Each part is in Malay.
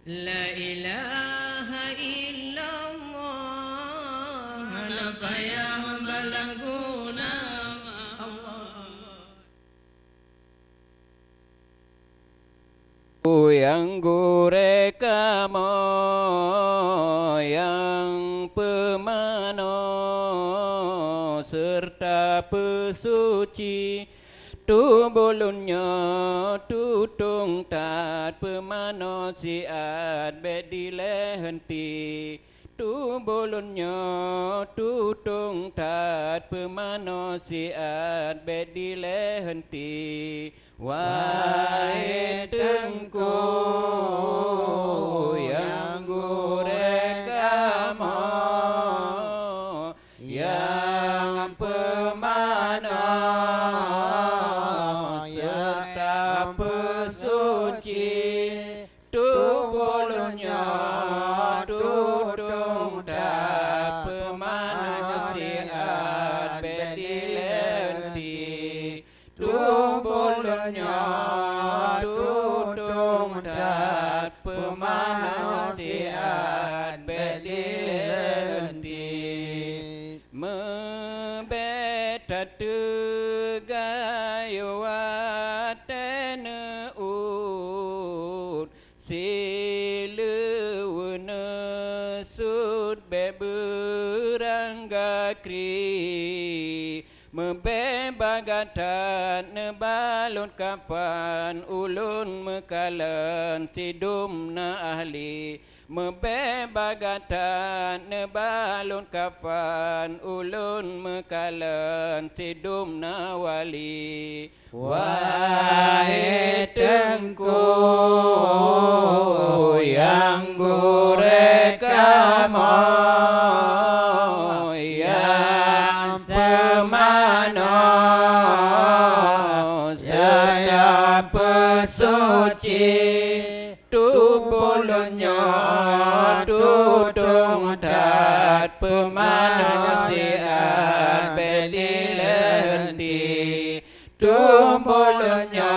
La ilaha illallah, napa yang balaguna yang gureka yang pemano serta pesuci tu bolonnya tutung tat pemano siat bedile henti tu bolonnya tutung tat pemano siat bedile henti wahai tengku yang gureka yang pemana serta pesuci tu bolonnya tutung tat pemana siat bedilenti tu bolonnya tutung tat pemana siat bedilenti mebeta tegayo atene ut silewene sud beberangga kri mebebagatan nebalun kapan ulun mekalan tidum na ahli mebebagatan nebalun kafan ulun mekalan tidum na wali wahai tengku yang gureka yang pemano serta pesuci tu bolonnya tutung tat pemana siat bedilenti tu bolonnya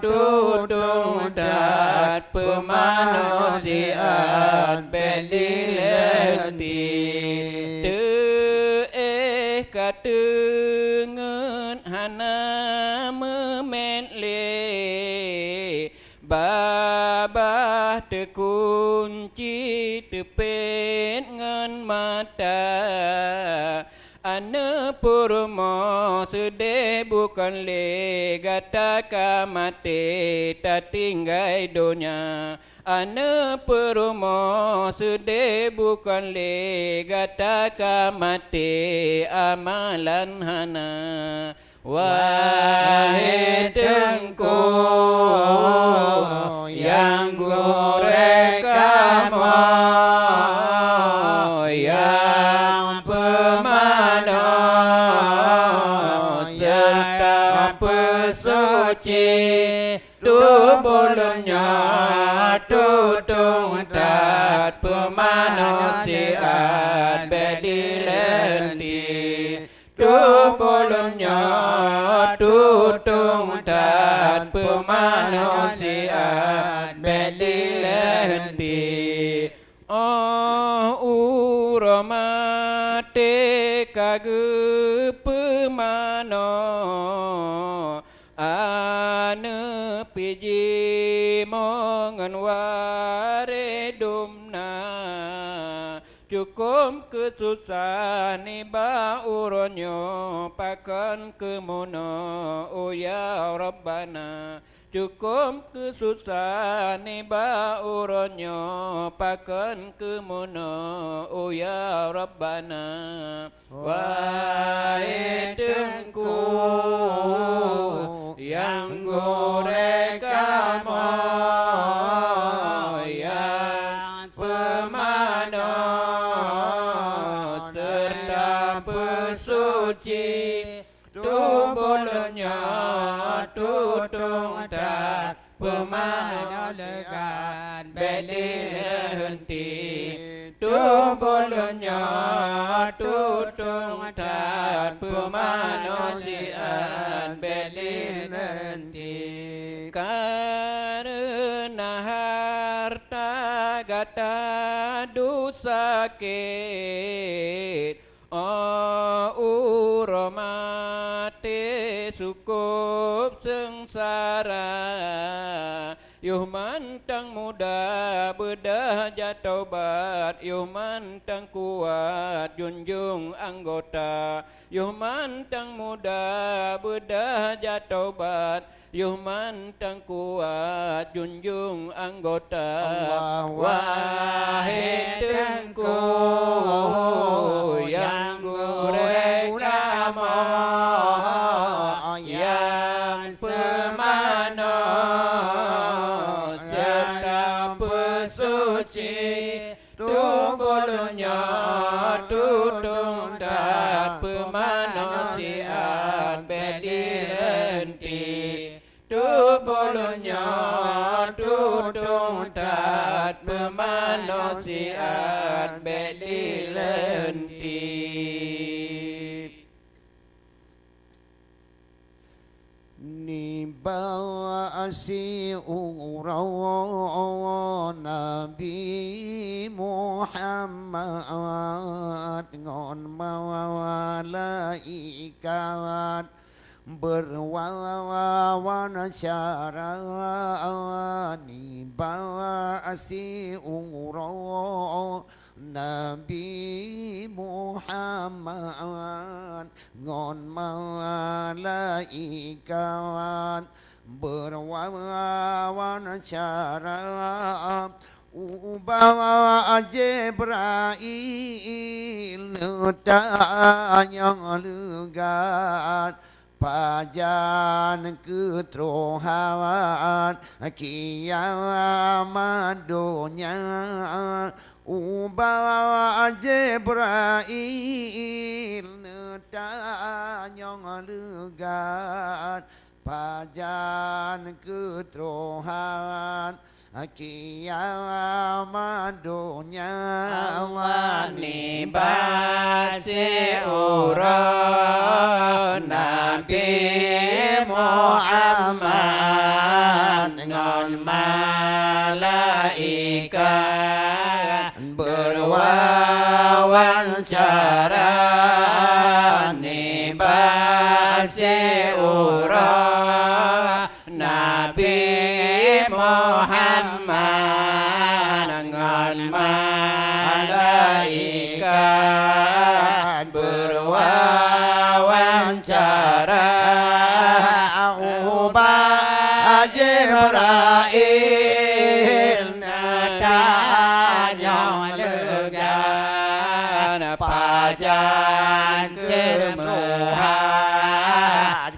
tutung tat pemana siat bedilenti te katengen hana memenle babah terkunci tepet ngan mata ane purmo sedih bukan le gata kamate tak tinggai dunia ane purmo sedih bukan le gata kamate amalan hana wahai tengku yang gureka yang pemano serta pesuci tu bolonnya tutung tat pemano siat bedilenti tu bolonnya tutung tat pemano siat bedilenti oh uramate kage pemano ane piji mongan ware dumna cukup kesusahan iba uronyo pakan kemono oh ya Rabbana cukup kesusahan iba uronyo pakan kemono oh ya Rabbana wahai tengku yang gureka yang pemano serta pesuci tu bolonnya tutung tat pemano lekat bedilenti tu bolonnya tutung tat pemano siat bedilenti karena harta gata dusakit urmate sukup sengsara yuh mantang muda bedah jatobat yuh mantang kuat junjung anggota yuh mantang muda bedah jatobat yuh mantang kuat junjung anggota Allah wahai tengku yang gurekamo yang pemano serta pesuci tubuhnya tutung dat pemanusiaan bedilenti tubuhnya tutung dat pemanusiaan bedilenti. Ni bawa si urau Nabi Muhammad ngon malaikat berwawan syara ni bawa si urau Nabi Muhammad ngon malaikat berwawan syara ubawa Jibril tanya legat pajan ketrohawan kiamat dunia ubawa Jibril tanya legat pajan ketrohawan kiamat dunia wani basi uron Nabi Muhammad ngon malaikat berwawancara ni basi uron Nabi Muhammad ngon malaikat berwawancara ubah Jibril tanya legan pajan kemuhat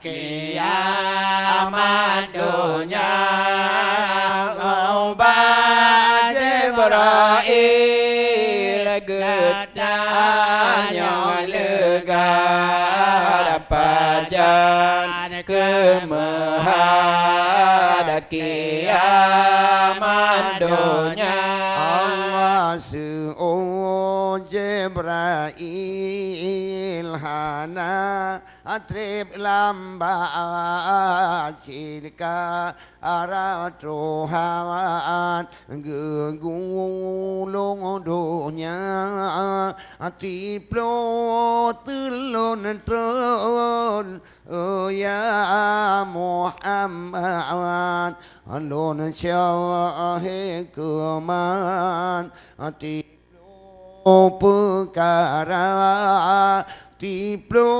kiamat dunia ubah Jibril getanya legan pajan kemuhat kiamat dunia Allah su'un Jibril hana atrib lambat silka arah rohawan gegulung dunia tiplo telun tron ya Muhammad alun syahe keman tiplo perkara tiplo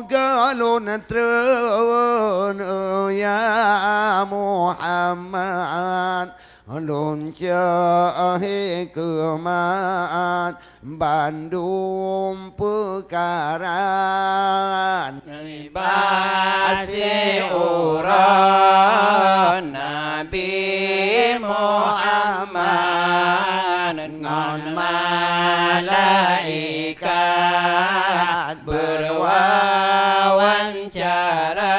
galon tron ya Muhammad alun syahe keman Bandung perkara basi uron Nabi Muhammad ngon malaikat berwawancara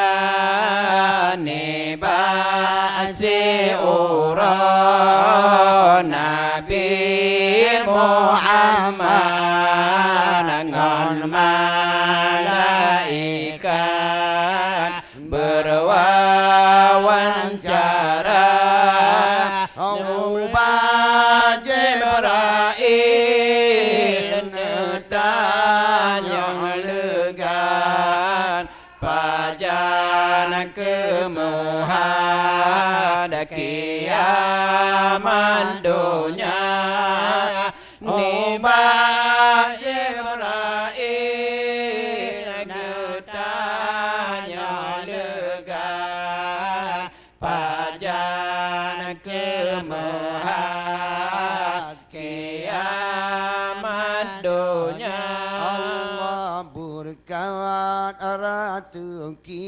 ni basi uron Nabi Muhammad ngon malaikat berwawancara Ba Jibril tanya legan pajan kemuhad kiamat dunia ni ba Jibril tanya legan pajan kemuhad kiamat dunia Allah berkat rezeki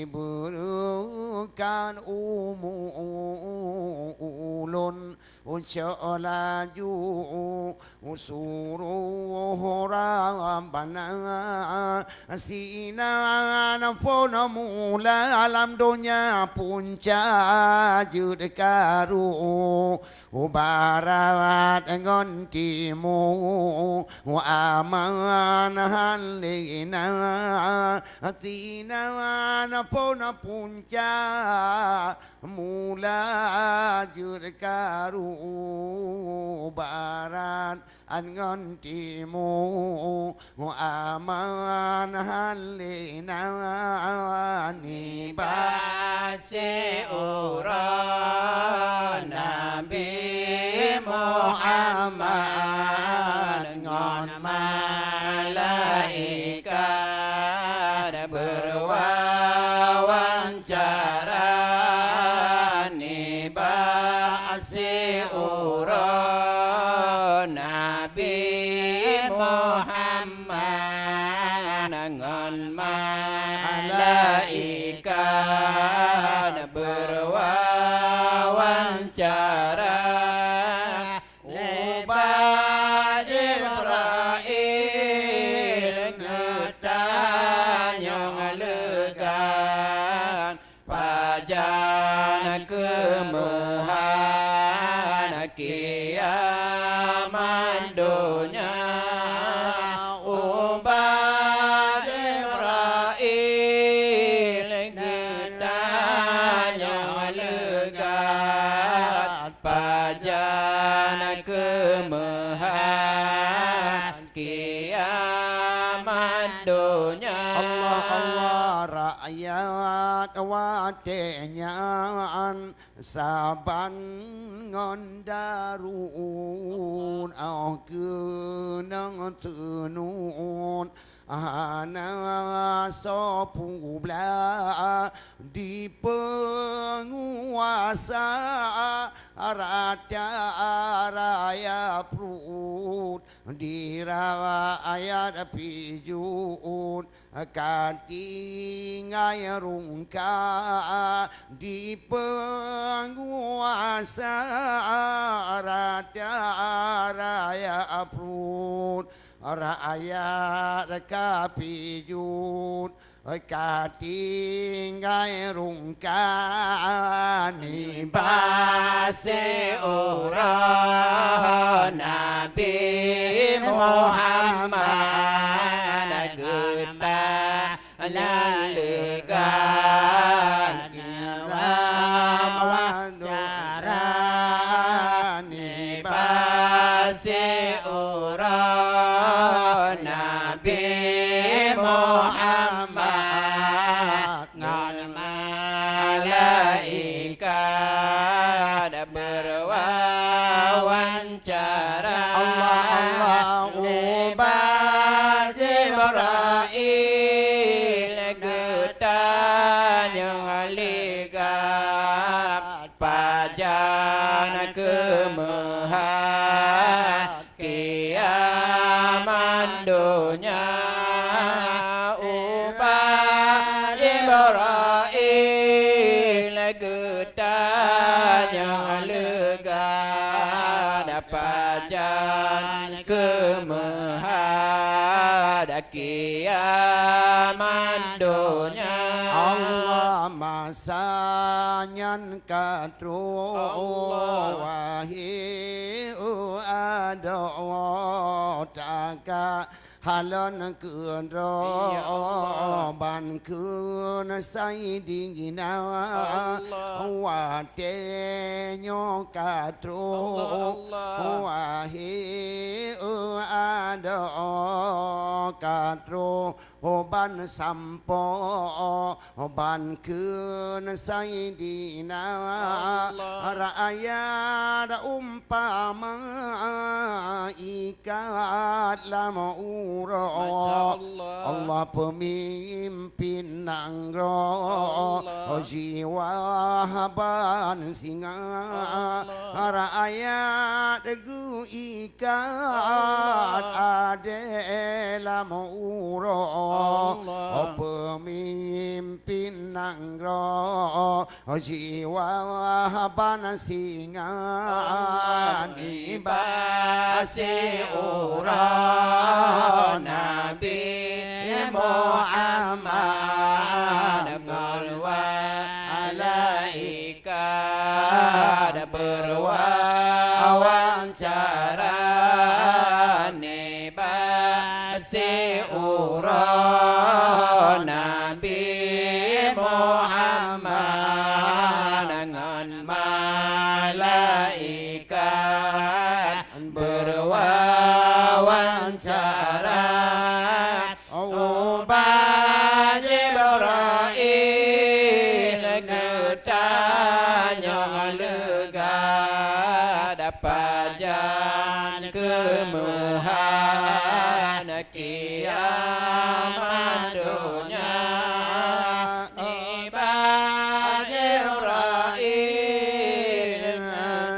burukan ulun ucalaju usuruh rabbana sinan fona mula alam dunia punca judkaru barat ngon timu aman halina sinan fona punca mula judkaru barat angon timu aman halina ni basi uran Nabi Muhammad ngon malaikat berwawancara ni basi uran Nabi Muhammad ngon malaikat berwawancara Ubah Jibril ngetanya legan pajan kemuhan kiamat dunia Ubah Jibril ngetanya legan pajan kemuhan kiamat dunia Allah rakyat watenyan saban ngondarun au kenang tenun ana sopubla di penguasa raja raya perut di rakyat pijun katingai rungka di penguasa raja raya perut rakyat kapijun katingai rungka ni basi uran Nabi Muhammad geta lalegan wawancara ni basi uran Nabi Muhammad ngon malaikat berwawancara Allah Ubah Jibril getanya legat pajan kemuhan kiamat dunia Ubah Jibril getanya legat pajan kemuhan kiamat dunia Allah masanyan katru wahi ada taka halon kun ro ban kun sai ding na wa te nyo ka tro wa hi ado ka tro ban sampo ban kun sai ding na rakyat umpama ikat lama Allah pemimpin nangro jiwa ban singa rakyat gu ikat adalah muro pemimpin nangro jiwa ban singa di basi ura Nabi Muhammad malaikat berwawancara ni basi ura Nabi Muhammad dengan malaikat berwawancara pajan kemuhan kiamat dunia ibadah Jibril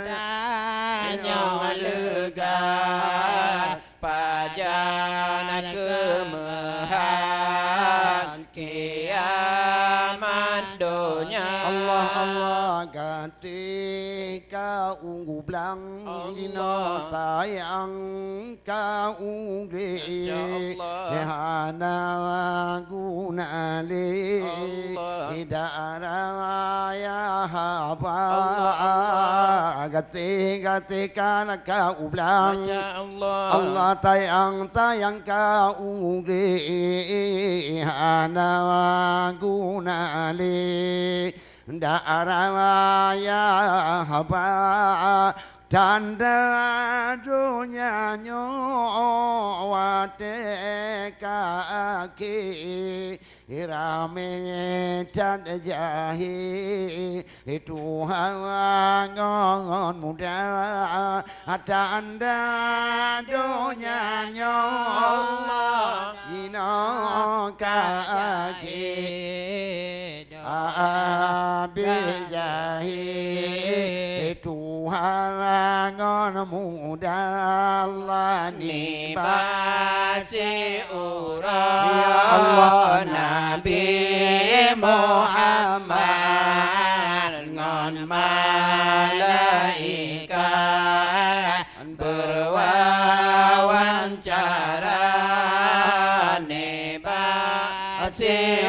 tanya lega pajan kemuhan kiamat dunia Allah Allah ketika ungu blang dino tayang ka ungge hana guna le idara ya haba gate kana ka ublang Allah tayang ka ungge hana guna le darah ya haba tanda dunia nyawate kaki irame dan jahi Tuhan muda tanda dunia nyawa ino kaki abijahi Tuhan muda Allah ni basi Allah Nabi Muhammad dengan malaikat berwawancara ni basi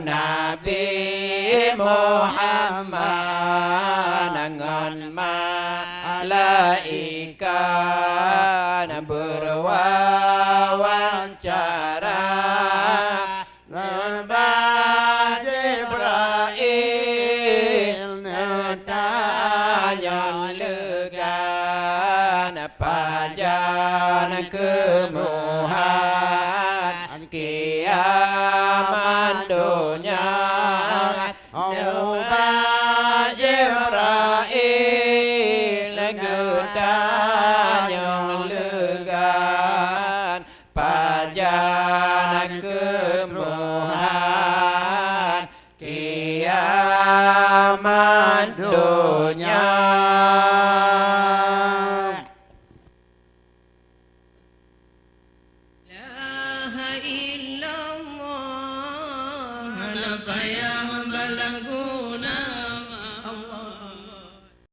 Nabi Muhammad dengan malaikat berwawancara Nabi Jibril tanya lega pajan kemuhan kiamat dunia Nabi Jibril tanya lega pajan kemuhan kiamat dunia La ilaha illallah